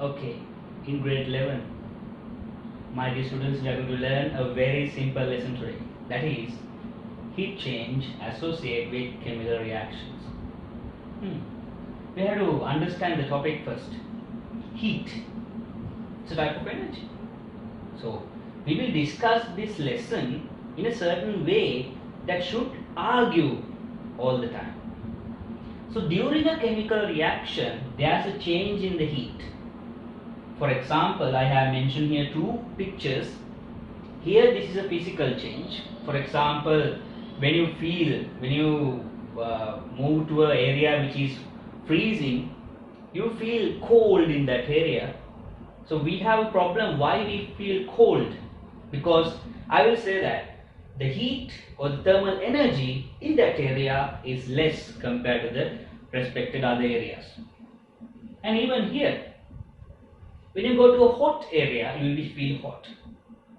Okay, in grade 11, my dear students, we are going to learn a very simple lesson today. That is, heat change associated with chemical reactions. Hmm. We have to understand the topic first. Heat. It's a type of energy. So, we will discuss this lesson in a certain way that should argue all the time. So, during a chemical reaction, there's a change in the heat. For example, I have mentioned here two pictures. Here this is a physical change. For example, when you move to an area which is freezing, you feel cold in that area. So we have a problem why we feel cold, because I will say that the heat or the thermal energy in that area is less compared to the respected other areas. And even here, when you go to a hot area, you will feel hot.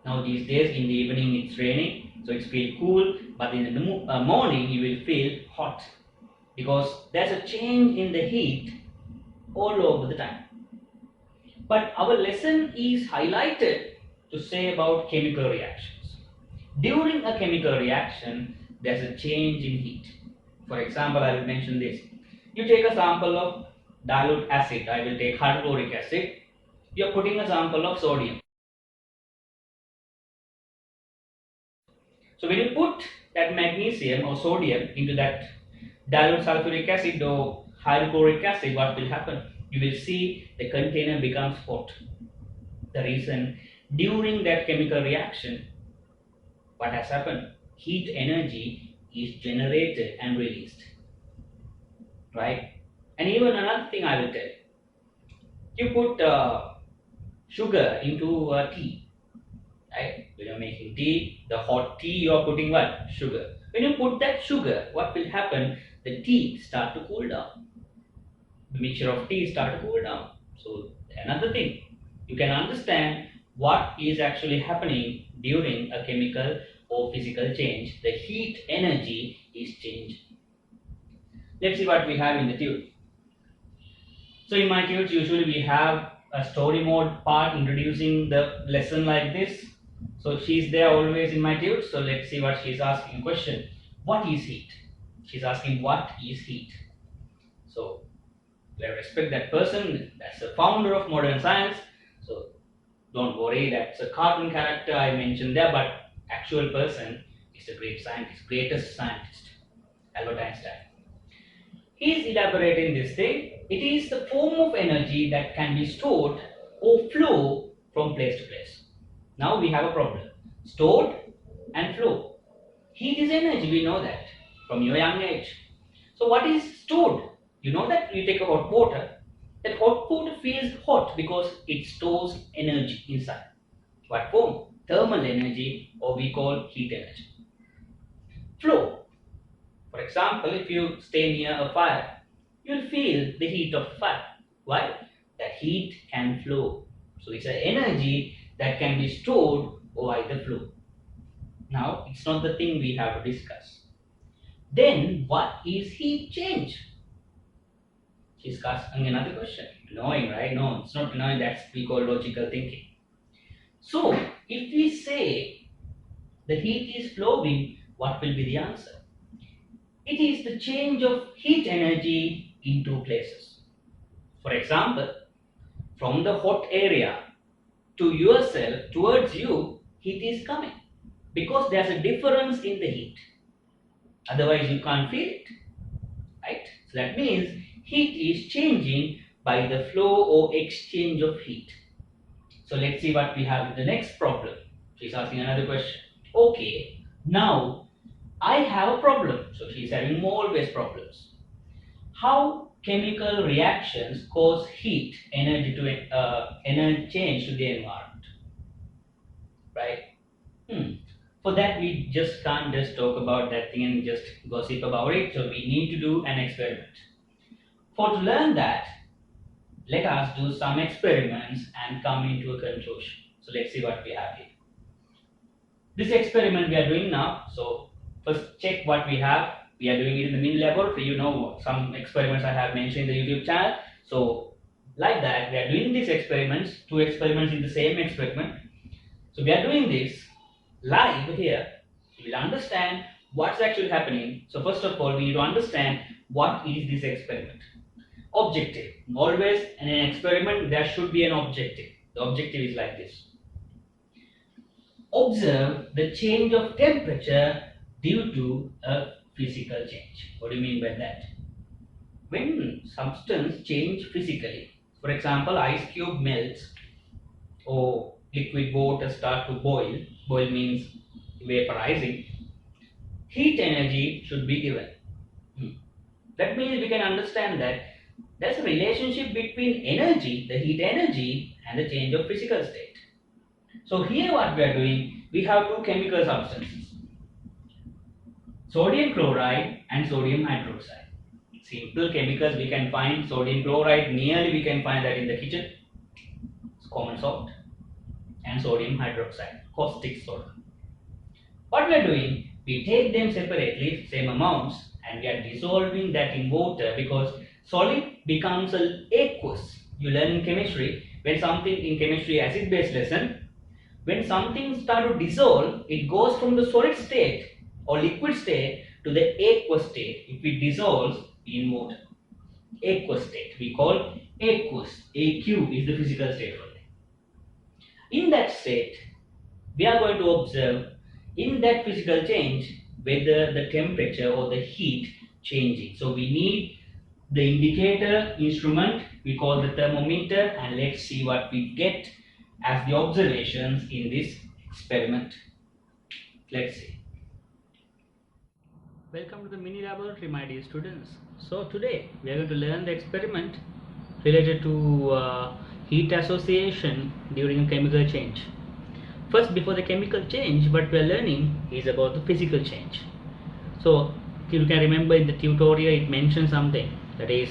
Now these days in the evening it's raining, so it's feel cool, but in the morning you will feel hot because there's a change in the heat all over the time. But our lesson is highlighted to say about chemical reactions. During a chemical reaction, there's a change in heat. For example, I will mention this. You take a sample of dilute acid. I will take hydrochloric acid. You are putting a sample of sodium. So when you put that magnesium or sodium into that dilute sulfuric acid or hydrochloric acid, what will happen? You will see the container becomes hot. The reason, during that chemical reaction, what has happened? Heat energy is generated and released. Right? And even another thing I will tell you. You put sugar into tea. Right? When you're making tea, the hot tea, you are putting what? Sugar. When you put that sugar, what will happen? The tea start to cool down. The mixture of tea start to cool down. So another thing, you can understand what is actually happening during a chemical or physical change. The heat energy is changing. Let's see what we have in the tube. So in my tunes, usually we have a story mode part introducing the lesson like this. So she's there always in my tunes. So let's see what she's asking. Question: what is heat? She's asking what is heat. So I respect that person. That's the founder of modern science. So don't worry, that's a cartoon character I mentioned there, but actual person is a great scientist, greatest scientist, Albert Einstein. He is elaborating this thing. It is the form of energy that can be stored or flow from place to place. Now we have a problem. Stored and flow. Heat is energy, we know that from your young age. So what is stored? You know that you take a hot water. That hot water feels hot because it stores energy inside. What form? Thermal energy, or we call heat energy. Flow. For example, if you stay near a fire, you'll feel the heat of fire. Why? That heat can flow. So it's an energy that can be stored or either flow. Now, it's not the thing we have to discuss. Then, what is heat change? She's asking another question. Annoying, right? No, it's not annoying. That's we call logical thinking. So, if we say the heat is flowing, what will be the answer? It is the change of heat energy in two places. For example, from the hot area to yourself, towards you, heat is coming because there's a difference in the heat. Otherwise, you can't feel it. Right? So that means heat is changing by the flow or exchange of heat. So let's see what we have in the next problem. She's asking another question. Okay, now I have a problem. So she's having always problems. How chemical reactions cause heat energy to energy change to the environment, right? For that, we just can't just talk about that thing and just gossip about it. So we need to do an experiment. For to learn that, let us do some experiments and come into a conclusion. So let's see what we have here. This experiment we are doing now. So first check what we have. We are doing it in the mini laboratory. You know some experiments I have mentioned in the YouTube channel. So Like that, we are doing these experiments, two experiments in the same experiment. So we are doing this live here. We will understand what's actually happening. So first of all, we need to understand what is this experiment. Objective. Always in an experiment, there should be an objective. The objective is like this. Observe the change of temperature due to a physical change. What do you mean by that? When substance change physically, for example, ice cube melts or liquid water start to boil. Boil means vaporizing. Heat energy should be given. That means we can understand that there's a relationship between energy, the heat energy, and the change of physical state. So here what we are doing, we have two chemical substances, sodium chloride and sodium hydroxide. Simple chemicals we can find. Sodium chloride, nearly we can find that in the kitchen. It's common salt. And sodium hydroxide, caustic soda. What we are doing, we take them separately, same amounts, and we are dissolving that in water, because solid becomes aqueous. You learn in chemistry, when something in chemistry acid-based lesson, when something starts to dissolve, it goes from the solid state or liquid state to the aqueous state. If it dissolves in water, aqueous state, we call aqueous. AQ is the physical state only. In that state, we are going to observe in that physical change whether the temperature or the heat changing. So we need the indicator instrument, we call the thermometer, and let's see what we get as the observations in this experiment. Let's see. Welcome to the mini laboratory, my dear students. So today we are going to learn the experiment related to heat association during a chemical change. First, before the chemical change, what we are learning is about the physical change. So you can remember in the tutorial it mentioned something, that is,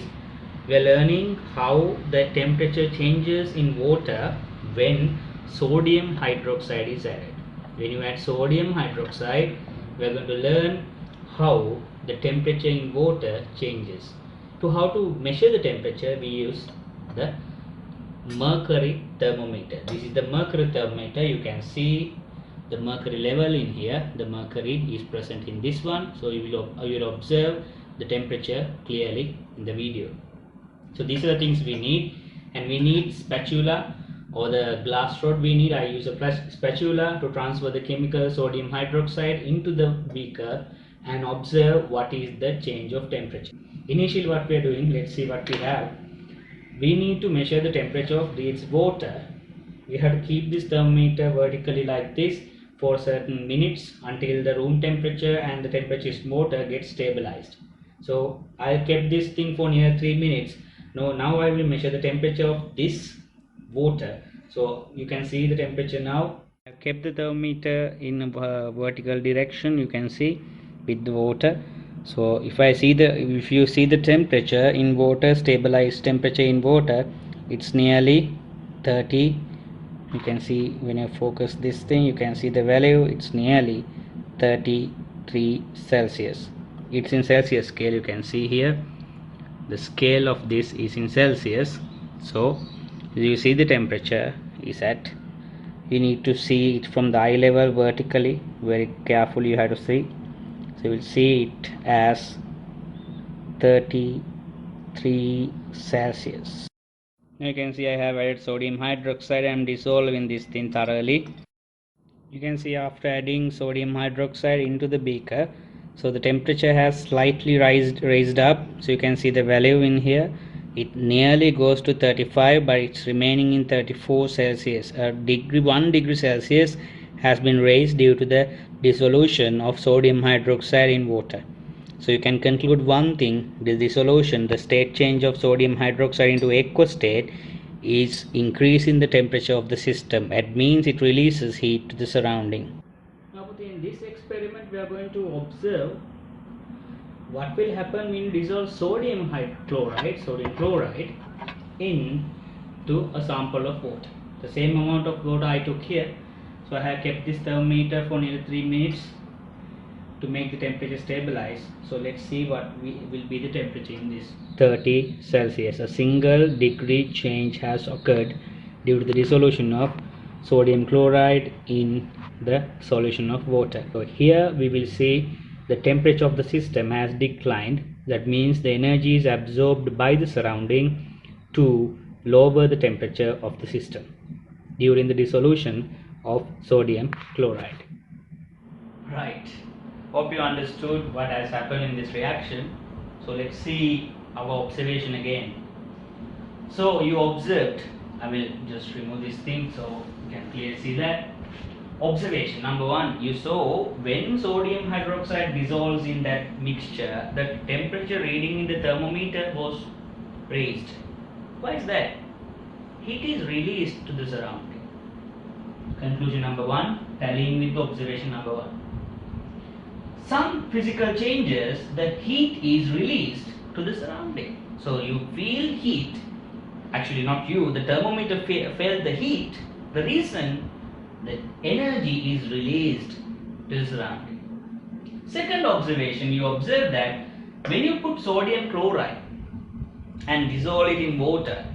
we are learning how the temperature changes in water when sodium hydroxide is added. When you add sodium hydroxide, we are going to learn how the temperature in water changes. To how to measure the temperature, we use the mercury thermometer. This is the mercury thermometer. You can see the mercury level in here. The mercury is present in this one, so you will observe the temperature clearly in the video. So these are the things we need, and we need spatula or the glass rod we need. I use a spatula to transfer the chemical sodium hydroxide into the beaker and observe what is the change of temperature. Initially what we are doing, let's see what we have. We need to measure the temperature of this water. We have to keep this thermometer vertically like this for certain minutes until the room temperature and the temperature in water gets stabilized. So I kept this thing for near 3 minutes. Now I will measure the temperature of this water. So you can see the temperature now. I've kept the thermometer in a vertical direction, you can see, with the water. So if you see the temperature in water, stabilized temperature in water, it's nearly 30. You can see when I focus this thing, you can see the value, it's nearly 33 Celsius. It's in Celsius scale, you can see here the scale of this is in Celsius. So you see the temperature is at, you need to see it from the eye level vertically, very carefully you have to see. So you will see it as 33 Celsius. Now you can see I have added sodium hydroxide. I am dissolving this thing thoroughly. You can see after adding sodium hydroxide into the beaker, so the temperature has slightly raised up. So you can see the value in here. It nearly goes to 35, but it's remaining in 34 Celsius. 1 degree Celsius has been raised due to the dissolution of sodium hydroxide in water. So you can conclude one thing: the dissolution, the state change of sodium hydroxide into aqueous state, is increasing the temperature of the system. It means it releases heat to the surrounding. Now in this experiment we are going to observe what will happen when you dissolve sodium chloride into a sample of water. The same amount of water I took here. So I have kept this thermometer for nearly 3 minutes. to make the temperature stabilize. So let's see what will be the temperature in this 30 Celsius. A single degree change has occurred due to the dissolution of sodium chloride in the solution of water. So here we will see the temperature of the system has declined. That means the energy is absorbed by the surrounding to lower the temperature of the system during the dissolution of sodium chloride. Right. Hope you understood what has happened in this reaction. So let's see our observation again. So you observed, I will just remove this thing so you can clearly see that. Observation number one, you saw when sodium hydroxide dissolves in that mixture, the temperature reading in the thermometer was raised. Why is that? Heat is released to the surrounding. Conclusion number one, tallying with observation number one. Some physical changes, the heat is released to the surrounding. So you feel heat, actually not you, the thermometer felt the heat. The reason, the energy is released to the surrounding. Second observation, you observe that when you put sodium chloride and dissolve it in water,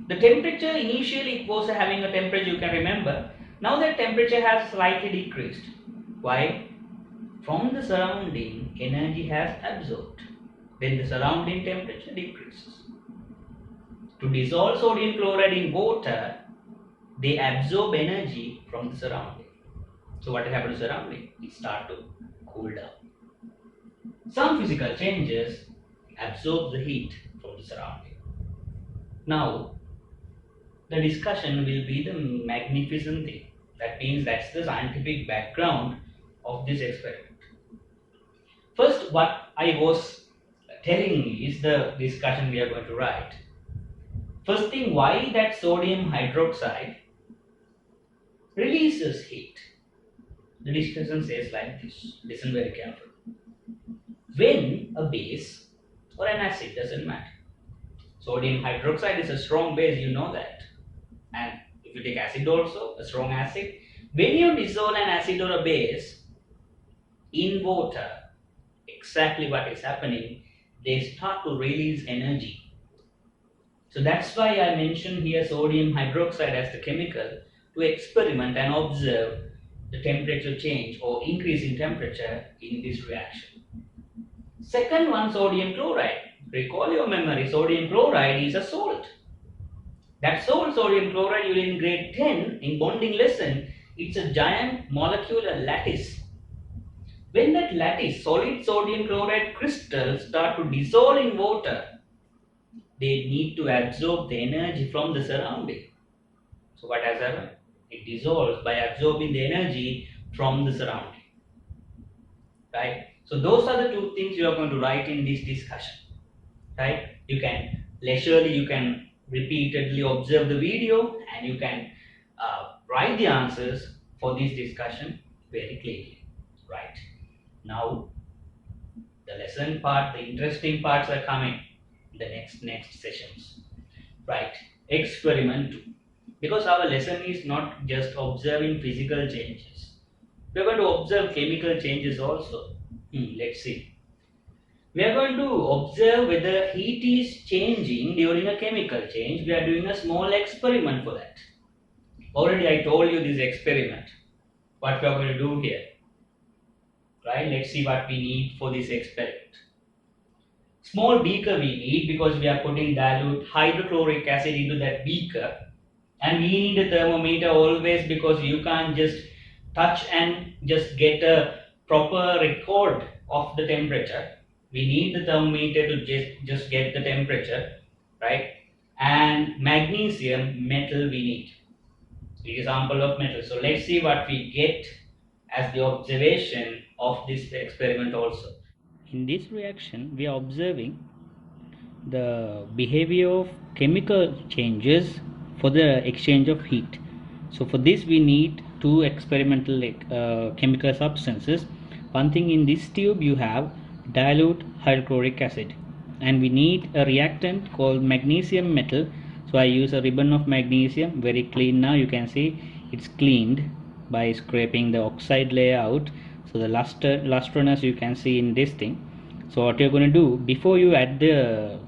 the temperature initially it was having a temperature, you can remember. Now that temperature has slightly decreased. Why? From the surrounding, energy has absorbed. Then the surrounding temperature decreases. To dissolve sodium chloride in water, they absorb energy from the surrounding. So what happens to the surrounding? It starts to cool down. Some physical changes absorb the heat from the surrounding. Now, the discussion will be the magnificent thing. That means that's the scientific background of this experiment. First, what I was telling is the discussion we are going to write. First thing, why that sodium hydroxide releases heat. The discussion says like this. Listen very carefully. When a base or an acid, doesn't matter. Sodium hydroxide is a strong base, you know that. And if you take acid also, a strong acid, when you dissolve an acid or a base in water, exactly what is happening, they start to release energy. So that's why I mentioned here sodium hydroxide as the chemical to experiment and observe the temperature change or increase in temperature in this reaction. Second one, sodium chloride. Recall your memory, sodium chloride is a salt. That salt, sodium chloride, you in grade 10 in bonding lesson, it's a giant molecular lattice. When that lattice, solid sodium chloride crystals start to dissolve in water, they need to absorb the energy from the surrounding. So what has happened? It dissolves by absorbing the energy from the surrounding. Right? So those are the two things you are going to write in this discussion. Right? You can leisurely, you can repeatedly observe the video and you can write the answers for this discussion very clearly. Right? Now, the lesson part, the interesting parts are coming in the next sessions. Right? Experiment 2. Because our lesson is not just observing physical changes. We are going to observe chemical changes also. Let's see. We are going to observe whether heat is changing during a chemical change. We are doing a small experiment for that. Already I told you this experiment. What we are going to do here. Right? Let's see what we need for this experiment. Small beaker we need because we are putting dilute hydrochloric acid into that beaker. And we need a thermometer always because you can't just touch and just get a proper record of the temperature. We need the thermometer to just get the temperature, right? And magnesium metal we need. Example of metal. So let's see what we get as the observation of this experiment also. In this reaction, we are observing the behavior of chemical changes for the exchange of heat. So for this we need two experimental chemical substances. One thing, in this tube you have dilute hydrochloric acid and we need a reactant called magnesium metal. So I use a ribbon of magnesium, very clean. Now you can see it's cleaned by scraping the oxide layer out. So the lustroness you can see in this thing. So what you're going to do, before you add the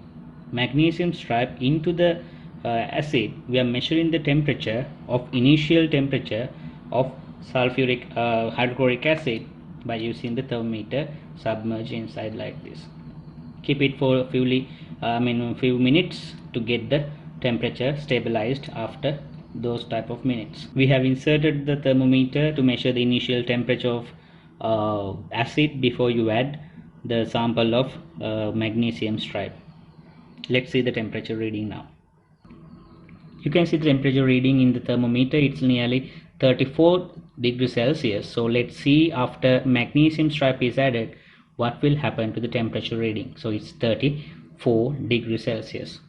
magnesium stripe into the acid, we are measuring the temperature of initial temperature of sulfuric hydrochloric acid by using the thermometer submerged inside like this. Keep it for a few minutes to get the temperature stabilized. After those type of minutes, we have inserted the thermometer to measure the initial temperature of acid before you add the sample of magnesium stripe. Let's see the temperature reading now. You can see the temperature reading in the thermometer. It's nearly 34 degrees Celsius. So let's see, after magnesium stripe is added, what will happen to the temperature reading. So it's 34 degrees Celsius.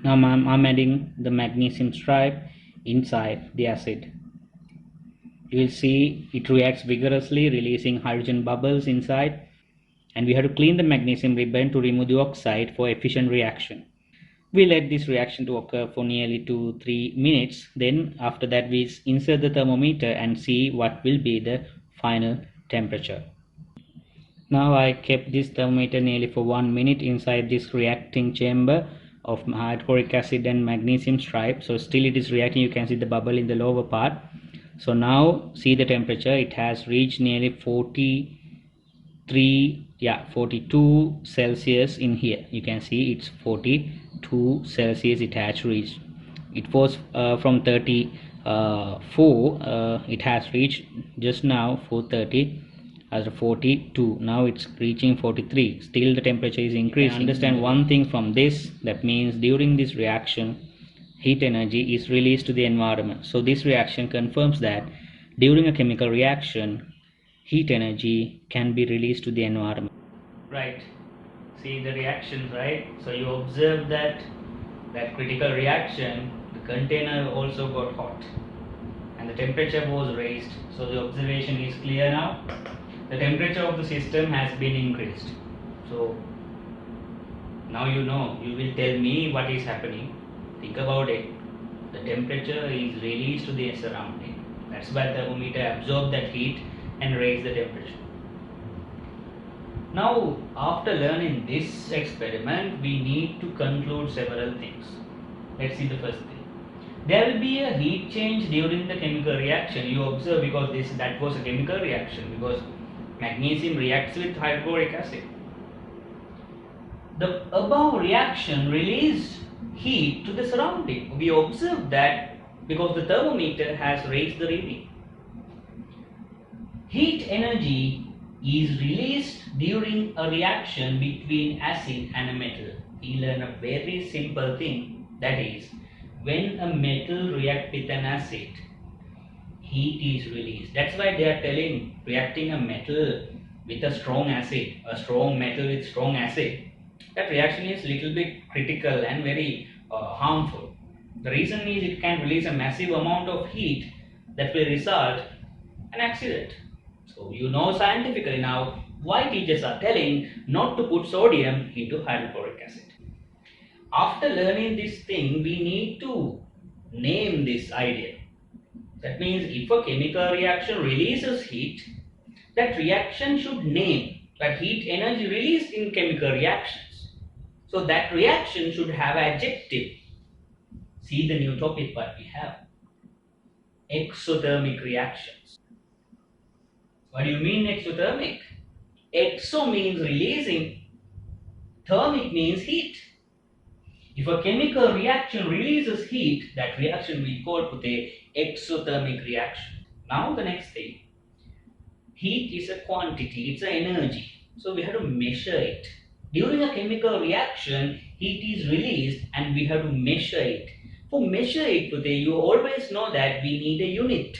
Now I'm adding the magnesium stripe inside the acid. You will see it reacts vigorously, releasing hydrogen bubbles inside, and we have to clean the magnesium ribbon to remove the oxide for efficient reaction. We let this reaction to occur for nearly 2-3 minutes. Then after that we insert the thermometer and see what will be the final temperature. Now I kept this thermometer nearly for 1 minute inside this reacting chamber of hydrochloric acid and magnesium stripe. So still it is reacting. You can see the bubble in the lower part. So now see the temperature. It has reached nearly 42 Celsius in here. You can see it's 42 Celsius it has reached. It was from 34. It has reached just now 430 as 42. Now it's reaching 43. Still the temperature is increasing. Understand one thing from this, that means during this reaction heat energy is released to the environment. So this reaction confirms that during a chemical reaction heat energy can be released to the environment. Right, see the reactions, right? So you observe that critical reaction, the container also got hot and the temperature was raised. So the observation is clear now. The temperature of the system has been increased. So now you know. You will tell me what is happening. Think about it. The temperature is released to the surrounding. That's why the thermometer absorbs that heat and raise the temperature. Now after learning this experiment, we need to conclude several things. Let's see the first thing. There will be a heat change during the chemical reaction. You observe, because that was a chemical reaction, because magnesium reacts with hydrochloric acid. The above reaction released heat to the surrounding. We observed that because the thermometer has raised the reading. Heat energy is released during a reaction between acid and a metal. We learn a very simple thing, that is, when a metal reacts with an acid, heat is released. That's why they are telling, reacting a metal with a strong acid, a strong metal with strong acid, that reaction is little bit critical and very harmful. The reason is it can release a massive amount of heat that will result an accident. So you know scientifically now why teachers are telling not to put sodium into hydrochloric acid. After learning this thing, we need to name this idea. That means if a chemical reaction releases heat, that reaction should name that heat energy released in chemical reactions. So that reaction should have adjective. See the new topic what we have. Exothermic reactions. What do you mean exothermic? Exo means releasing, thermic means heat. If a chemical reaction releases heat, that reaction we call an exothermic reaction. Now the next thing. Heat is a quantity, it's an energy. So we have to measure it. During a chemical reaction, heat is released and we have to measure it. For measure it today, you always know that we need a unit.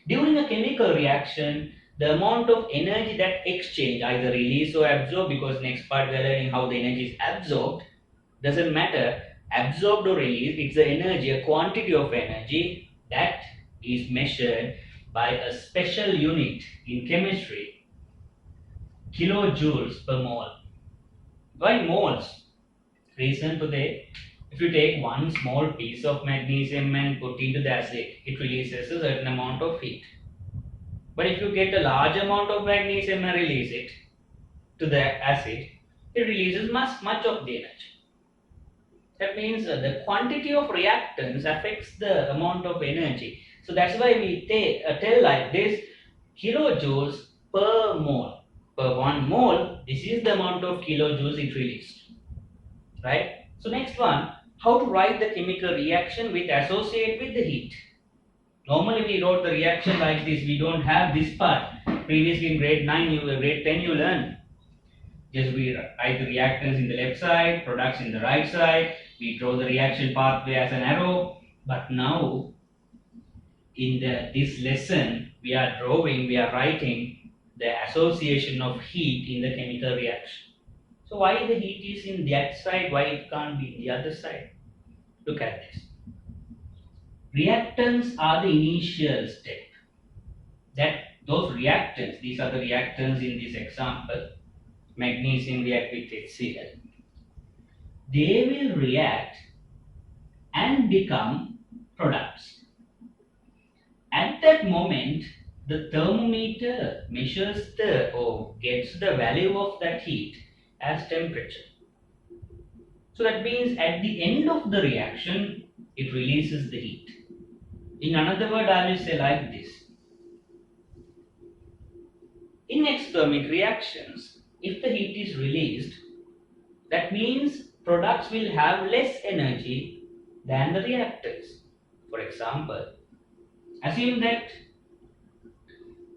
During a chemical reaction, the amount of energy that exchange, either release or absorb, because next part we are learning how the energy is absorbed, doesn't matter, absorbed or released, it's the energy, a quantity of energy that is measured by a special unit in chemistry, kilojoules per mole. Why moles? Reason today, if you take one small piece of magnesium and put into the acid, it releases a certain amount of heat. But if you get a large amount of magnesium and release it to the acid, it releases much of the energy. That means the quantity of reactants affects the amount of energy. So that's why we tell like this: kilojoules per mole. Per 1 mole, this is the amount of kilojoules it released. Right? So next one, how to write the chemical reaction with associate with the heat. Normally we wrote the reaction like this. We don't have this part. Previously in grade 9, grade 10 you learned. Just we write the reactants in the left side, products in the right side. We draw the reaction pathway as an arrow. But now in this lesson we are writing the association of heat in the chemical reaction. So why the heat is in that side, why it can't be in the other side? Look at this. Reactants are the initial step. Those reactants, these are the reactants in this example. Magnesium react with HCl. They will react and become products. At that moment, the thermometer measures gets the value of that heat as temperature. So that means at the end of the reaction, it releases the heat. In another word, I will say like this. In exothermic reactions, if the heat is released, that means products will have less energy than the reactants. For example, assume that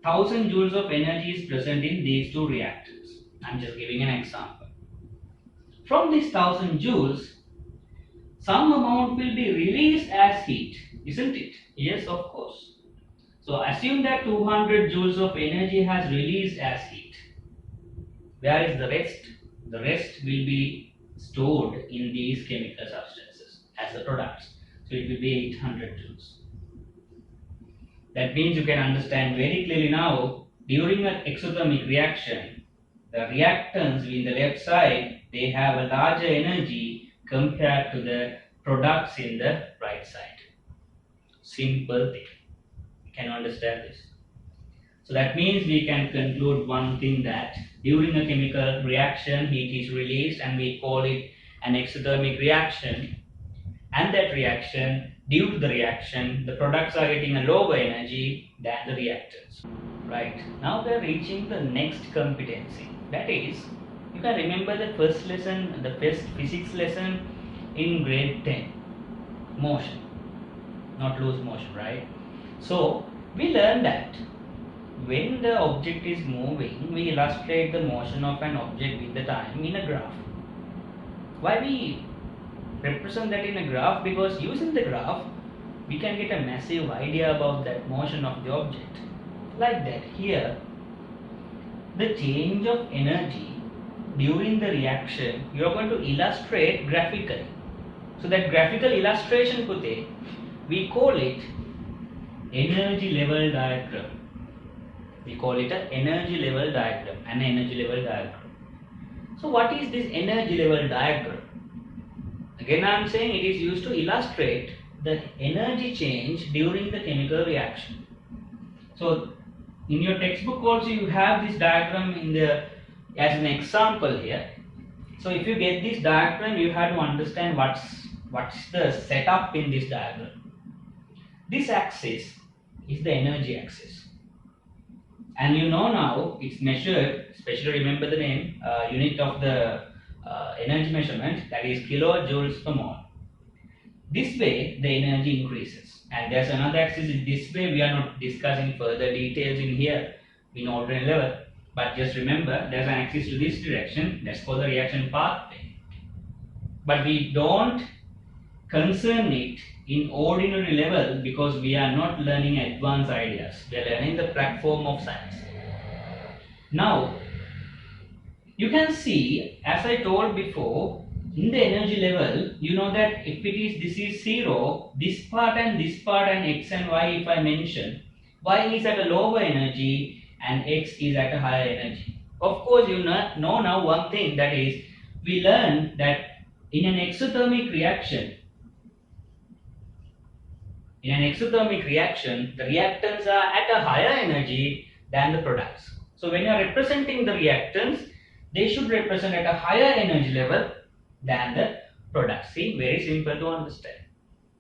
1000 joules of energy is present in these two reactants. I am just giving an example. From this 1000 joules, some amount will be released as heat, isn't it? Yes, of course. So assume that 200 joules of energy has released as heat. Where is the rest? The rest will be stored in these chemical substances as the products. So it will be 800 joules. That means you can understand very clearly now, during an exothermic reaction, the reactants in the left side, they have a larger energy compared to the products in the right side. Simple thing. Can you understand this? So that means we can conclude one thing, that during a chemical reaction, heat is released and we call it an exothermic reaction. And that reaction, due to the reaction, the products are getting a lower energy than the reactants. Right, now we are reaching the next competency. That is, you can remember the first lesson, the first physics lesson in grade 10, motion, not loose motion, right? So we learned that when the object is moving, we illustrate the motion of an object with the time in a graph. Why we represent that in a graph? Because using the graph, we can get a massive idea about that motion of the object. Like that, here, the change of energy during the reaction, you are going to illustrate graphically. So that graphical illustration, we call it energy level diagram. We call it an energy level diagram. So what is this energy level diagram? Again, I am saying it is used to illustrate the energy change during the chemical reaction. So in your textbook also you have this diagram as an example here. So if you get this diagram, you have to understand what's the setup in this diagram. This axis is the energy axis. And you know now it's measured, especially remember the name, unit of the energy measurement, that is kilojoules per mole. This way the energy increases. And there's another axis in this way. We are not discussing further details in here in ordinary level. But just remember there's an axis to this direction, that's called the reaction pathway. But we don't concern it in ordinary level because we are not learning advanced ideas. We are learning the platform of science. Now, you can see, as I told before, in the energy level, you know that if this is 0, this part and x and y, if I mention, y is at a lower energy and x is at a higher energy. Of course, you know now one thing, that is, we learned that in an exothermic reaction, the reactants are at a higher energy than the products. So when you are representing the reactants, they should represent at a higher energy level than the products. See, very simple to understand.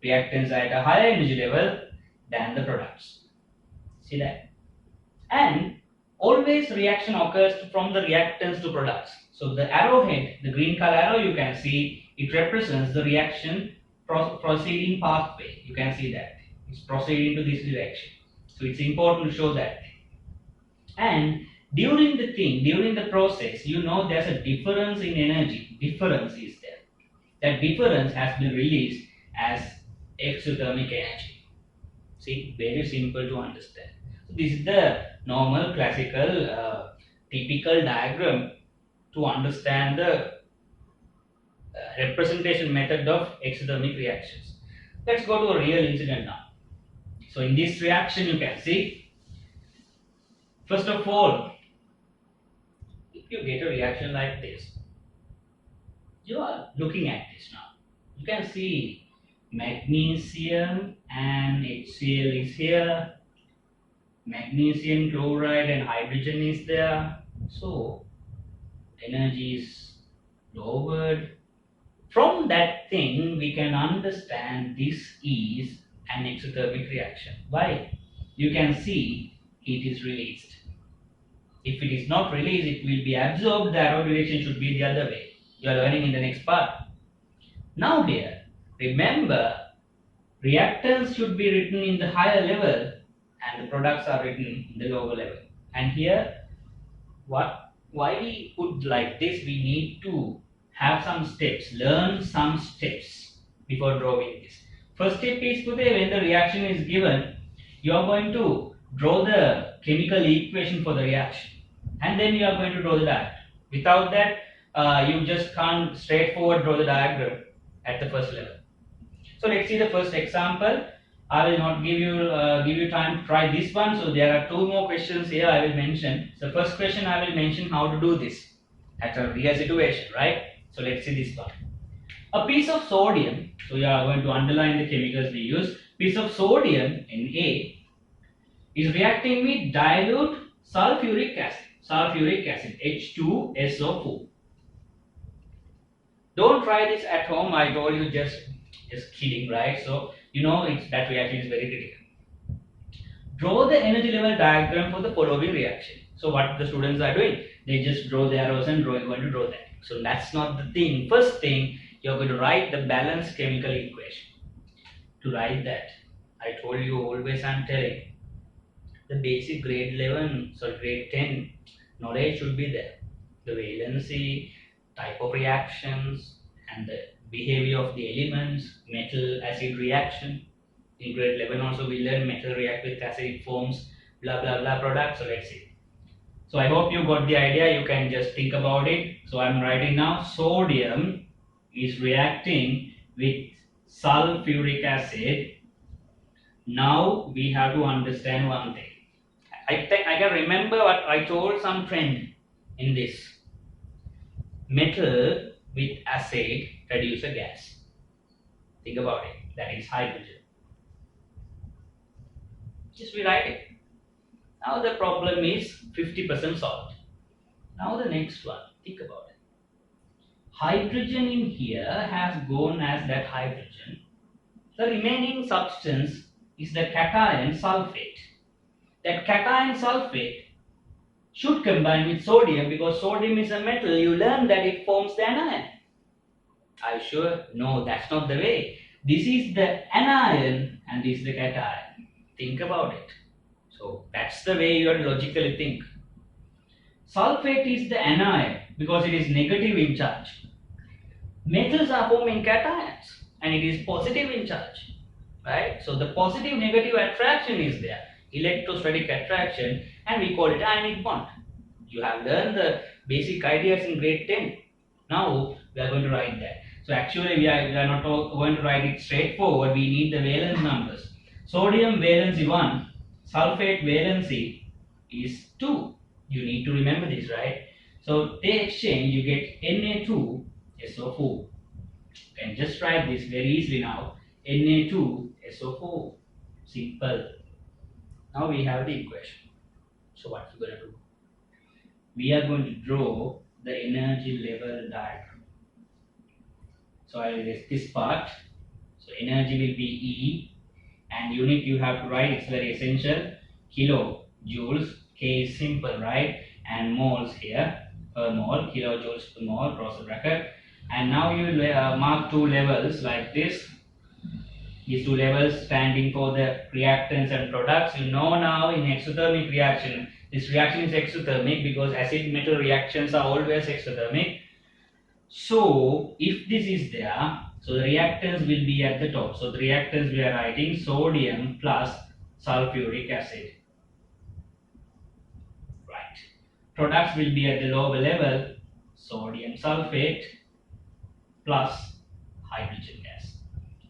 Reactants are at a higher energy level than the products. See that? And always reaction occurs from the reactants to products. So the arrowhead, the green color arrow, you can see it represents the reaction proceeding pathway. You can see that it's proceeding to this direction. So it's important to show that. And during the process, you know there's a difference in energy. Difference is there. That difference has been released as exothermic energy. See, very simple to understand. So this is the normal classical typical diagram to understand the representation method of exothermic reactions. Let's go to a real incident now. So in this reaction you can see, first of all, if you get a reaction like this, you are looking at this now. You can see magnesium and HCl is here, magnesium chloride and hydrogen is there. So energy is lowered. From that thing we can understand this is an exothermic reaction. Why? You can see heat is released. If it is not released, it will be absorbed. The arrow direction should be the other way. You are learning in the next part. Now here, remember, reactants should be written in the higher level and the products are written in the lower level. And here, why we put like this, we need to have some steps, learn some steps before drawing this. First step is today, when the reaction is given, you are going to draw the chemical equation for the reaction and then you are going to draw the diagram. Without that, you just can't straightforward draw the diagram at the first level. So let's see the first example. I will not give you time to try this one. So there are two more questions here I will mention. So first question I will mention how to do this at a real situation, right? So let's see this one. A piece of sodium, so you are going to underline the chemicals we use. Piece of sodium, Na, is reacting with dilute sulfuric acid, H2SO4. Don't try this at home. I told you just kidding, right? So you know that reaction is very critical. Draw the energy level diagram for the following reaction. So what the students are doing, they just draw the arrows and going to draw that. So that's not the thing. First thing, you're going to write the balanced chemical equation. To write that, I told you always, I'm telling, the basic grade 11, so grade 10 knowledge should be there. The valency, type of reactions, and the behavior of the elements, metal acid reaction. In grade 11 also we learn metal react with acid, it forms blah blah blah product. So let's see. So I hope you got the idea. You can just think about it. So I'm writing now, sodium is reacting with sulfuric acid. Now we have to understand one thing. I can remember what I told some friend in this. Metal with acid produce a gas. Think about it. That is hydrogen. Just rewrite it. Now the problem is 50% salt. Now the next one. Think about it. Hydrogen in here has gone as that hydrogen. The remaining substance is the cation sulfate. That cation sulfate should combine with sodium because sodium is a metal. You learn that it forms the anion. Are you sure? No, that's not the way. This is the anion and this is the cation. Think about it. So that's the way you are logically think. Sulfate is the anion because it is negative in charge. Metals are forming cations and it is positive in charge. Right? So the positive negative attraction is there. Electrostatic attraction, and we call it ionic bond. You have learned the basic ideas in grade 10. Now we are going to write that. So actually we are not going to write it straightforward. We need the valence numbers. Sodium valency 1, sulfate valency is 2. You need to remember this, right? So they exchange, you get Na2SO4. You can just write this very easily now. Na2SO4. Simple. Now we have the equation. So what we're going to do? We are going to draw the energy level diagram. So I will erase this part. So energy will be E, and unit you have to write, it's very essential, kilojoules. K is simple, right? And moles here, per mole, kilojoules per mole, cross the bracket. And now you will mark two levels like this. These two levels standing for the reactants and products. You know now in exothermic reaction, this reaction is exothermic because acid metal reactions are always exothermic. So if this is there, so the reactants will be at the top. So the reactants we are writing sodium plus sulfuric acid. Right. Products will be at the lower level, sodium sulfate plus hydrogen gas.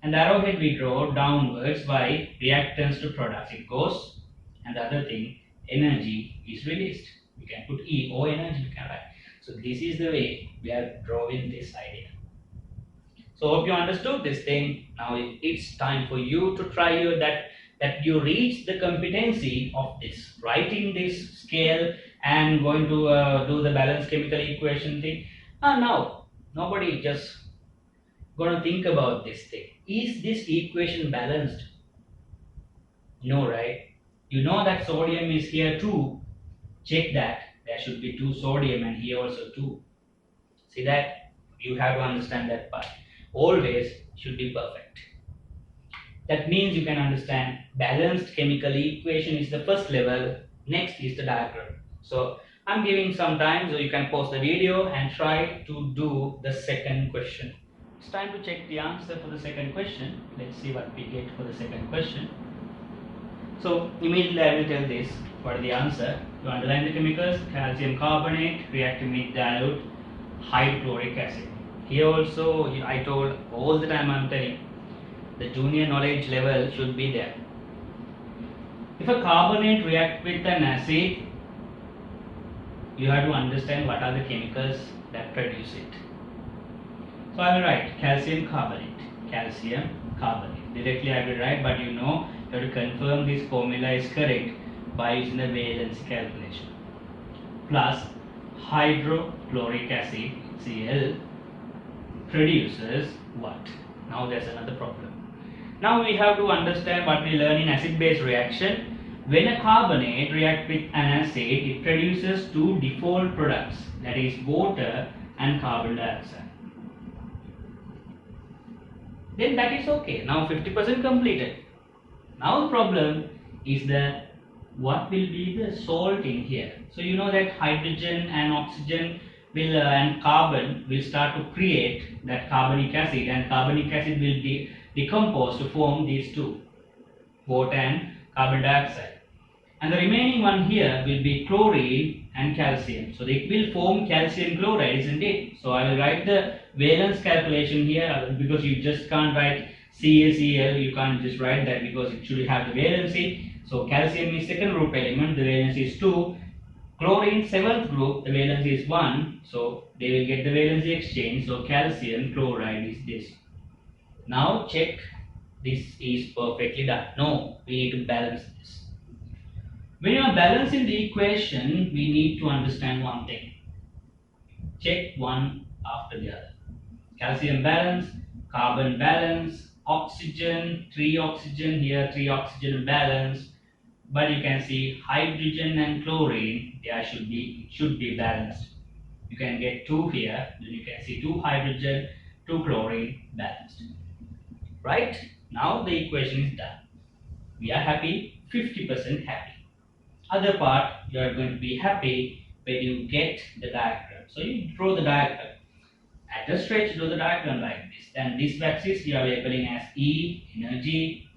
And the arrowhead we draw downwards by reactants to products. It goes, and the other thing, energy is released. We can put E or energy we can write. So this is the way we are drawing this idea. So hope you understood this thing. Now it's time for you to try that you reach the competency of this, writing this scale and going to do the balanced chemical equation thing. Now nobody just gonna think about this thing. Is this equation balanced? No, right? You know that sodium is here too. Check that. There should be 2 sodium and here also 2. See that? You have to understand that part. Always should be perfect. That means you can understand balanced chemical equation is the first level. Next is the diagram. So I'm giving some time so you can pause the video and try to do the second question. It's time to check the answer for the second question. Let's see what we get for the second question. So immediately I will tell this. What is the answer? To underline the chemicals, calcium carbonate reacting with dilute hydrochloric acid. Here also I told all the time I'm telling the junior knowledge level should be there. If a carbonate react with an acid, you have to understand what are the chemicals that produce it. So I will write calcium carbonate, calcium carbonate. Directly I will write, but you know you have to confirm this formula is correct by using the valency calculation. Plus hydrochloric acid, Cl, produces what? Now there's another problem. Now we have to understand what we learn in acid-base reaction. When a carbonate reacts with an acid, it produces 2 default products, that is water and carbon dioxide. Then that is okay. Now 50% completed. Now the problem is that what will be the salt in here. So you know that hydrogen and oxygen will and carbon will start to create that carbonic acid, and carbonic acid will be decomposed to form these two, water and carbon dioxide. And the remaining one here will be chlorine and calcium. So they will form calcium chloride, isn't it? So I will write the valence calculation here because you just can't write CaCl. You can't just write that because it should have the valency. So calcium is second group element, the valence is 2. Chlorine 7th group, the valence is 1. So they will get the valency exchange. So calcium chloride is this. Now check this is perfectly done. No, we need to balance this. When you are balancing the equation, we need to understand one thing. Check one after the other. Calcium balance, carbon balance, oxygen, 3 oxygen here, 3 oxygen balance. But you can see hydrogen and chlorine, there should be balanced. You can get 2 here, then you can see 2 hydrogen, 2 chlorine balanced. Right? Now the equation is done. We are happy, 50% happy. Other part, you are going to be happy when you get the diagram. So you draw the diagram. At a stretch, draw the diagram like this. Then this axis you are labeling as E, energy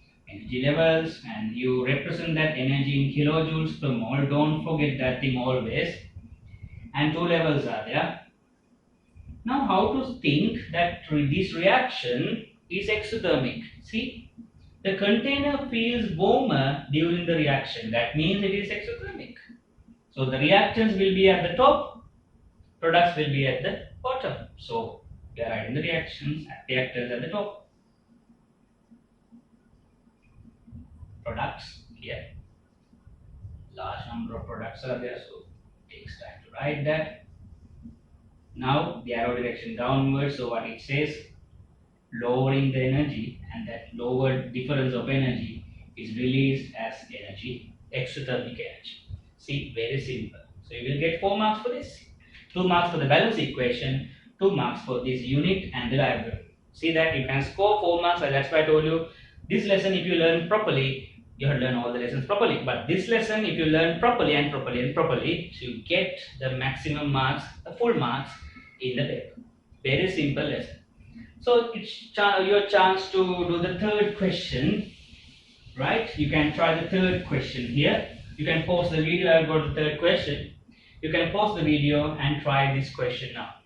levels, and you represent that energy in kilojoules per mole. Don't forget that thing always. And 2 levels are there. Now how to think that this reaction is exothermic? See? The container feels warmer during the reaction. That means it is exothermic. So the reactants will be at the top, products will be at the bottom. So we are writing the reactors at the top, products here. Large number of products are there, so it takes time to write that. Now the arrow direction downwards, so what it says, lowering the energy, and that lower difference of energy is released as energy, exothermic energy. See, very simple. So you will get 4 marks for this, 2 marks for the balance equation, 2 marks for this unit and the diagram. See that you can score 4 marks, and that's why I told you this lesson, if you learn properly, you have to learn all the lessons properly. But this lesson, if you learn properly and properly and properly, so you get the maximum marks, the full marks in the paper. Very simple lesson. So it's your chance to do the third question, right? You can try the third question here. You can pause the video and go to the third question. You can pause the video and try this question now.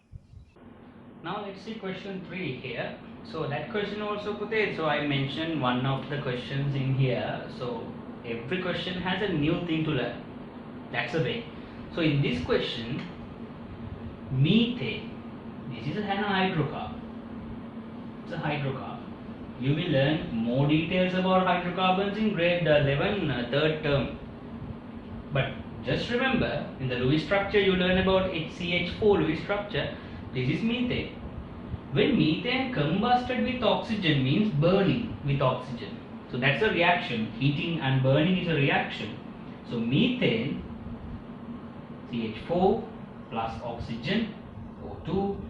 Now let's see question 3 here. So that question also put it. So I mentioned one of the questions in here. So every question has a new thing to learn. That's the way. So in this question, methane. This is an hydrocarbon. It's a hydrocarbon. You will learn more details about hydrocarbons in grade 11, third term. But just remember, in the Lewis structure, you learn about HCH4 Lewis structure. This is methane. When methane combusted with oxygen means burning with oxygen. So that's a reaction. Heating and burning is a reaction. So methane, CH4 plus oxygen, O2,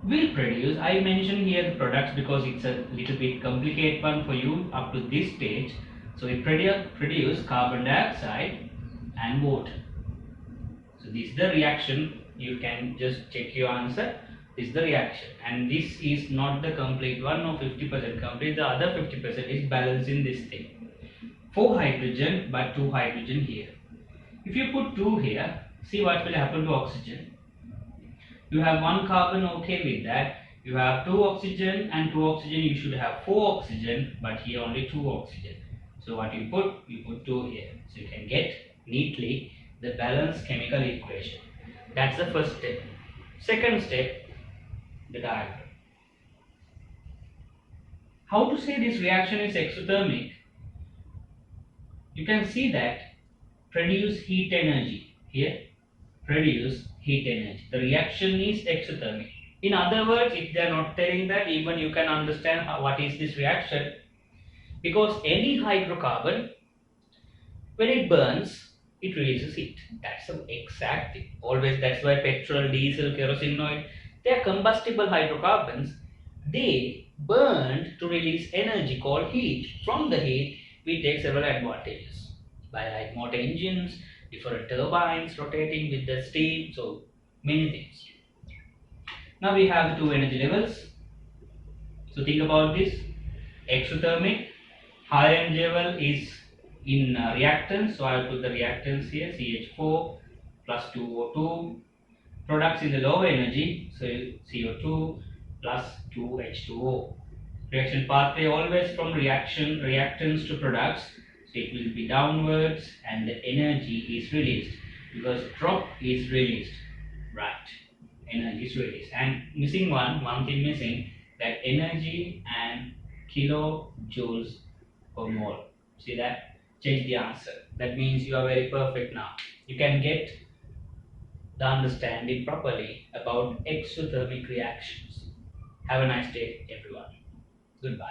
will produce, I mentioned here the products because it's a little bit complicated one for you up to this stage. So it produce carbon dioxide and water. So this is the reaction. You can just check your answer. This is the reaction, and this is not the complete one, no 50% complete. The other 50% is balancing this thing. 4 hydrogen but 2 hydrogen here. If you put 2 here, see what will happen to oxygen. You have 1 carbon, okay with that. You have 2 oxygen and 2 oxygen. You should have 4 oxygen, but here only 2 oxygen. So what you put 2 here. So you can get neatly the balanced chemical equation. That's the first step. Second step, the diagram. How to say this reaction is exothermic? You can see that produce heat energy here, produce heat energy. The reaction is exothermic. In other words, if they are not telling that, even you can understand what is this reaction, because any hydrocarbon, when it burns, it releases heat. That's the exact thing. Always, that's why petrol, diesel, kerosene, oil, they are combustible hydrocarbons. They burn to release energy called heat. From the heat, we take several advantages by like motor engines, different turbines rotating with the steam, so many things. Now we have the 2 energy levels. So think about this. Exothermic, high energy level is in reactants. So I will put the reactants here, CH4 plus 2O2. Products in the lower energy, so CO2 plus 2H2O. Reaction pathway always from reactants to products, so it will be downwards and the energy is released because drop is released, right? Energy is released, and missing one thing missing, that energy and kilojoules per mole. See that? Change the answer. That means you are very perfect now. You can get the understanding properly about exothermic reactions. Have a nice day, everyone. Goodbye.